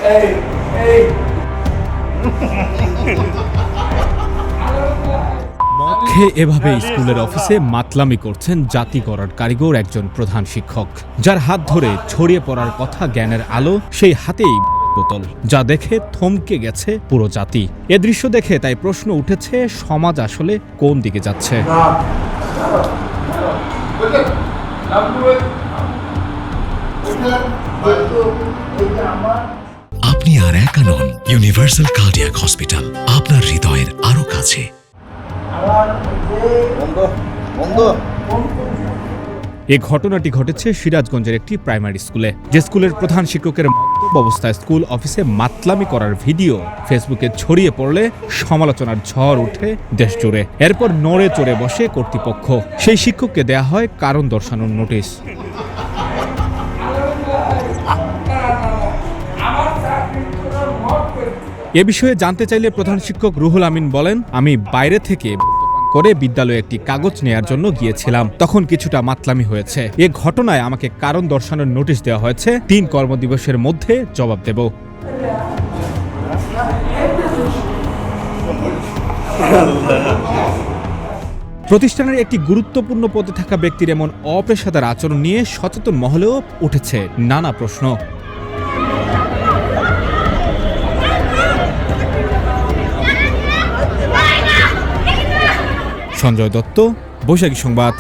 মদ খেয়ে এভাবে স্কুলের অফিসে মাতলামি করছেন জাতি গড়ার কারিগর একজন প্রধান শিক্ষক, যার হাত ধরে ছড়িয়ে পড়ার কথা জ্ঞানের আলো, সেই হাতেই বোতল, যা দেখে থমকে গেছে পুরো জাতি। এ দৃশ্য দেখে তাই প্রশ্ন উঠেছে, সমাজ আসলে কোন দিকে যাচ্ছে? আপনি আর একা নন। ইউনিভার্সাল কার্ডিয়াক হসপিটাল, আপনার হৃদয়ের আরো কাছে। এই ঘটনাটি ঘটেছে সিরাজগঞ্জের একটি প্রাইমারি স্কুলে, যে স্কুলের প্রধান শিক্ষকের মদ্যপ অবস্থায় স্কুল অফিসে মাতলামি করার ভিডিও ফেসবুকে ছড়িয়ে পড়লে সমালোচনার ঝড় ওঠে দেশ জুড়ে। এরপর নড়ে চড়ে বসে কর্তৃপক্ষ, সেই শিক্ষককে দেয়া হয় কারণ দর্শানোর নোটিশ। এ বিষয়ে জানতে চাইলে প্রধান শিক্ষক রুহুল আমিন বলেন, আমি বাইরে থেকে করে বিদ্যালয়ে একটি কাগজ নেয়ার জন্য গিয়েছিলাম, তখন কিছুটা মাতলামি হয়েছে। এ ঘটনায় আমাকে কারণ দর্শানোর নোটিশ দেওয়া হয়েছে, 3 কর্মদিবসের মধ্যে জবাব দেব। প্রতিষ্ঠানের একটি গুরুত্বপূর্ণ পদে থাকা ব্যক্তির এমন অপেশাদার আচরণ নিয়ে সচেতন মহলেও উঠেছে নানা প্রশ্ন। সঞ্জয় দত্ত, বৈশাখী সংবাদ।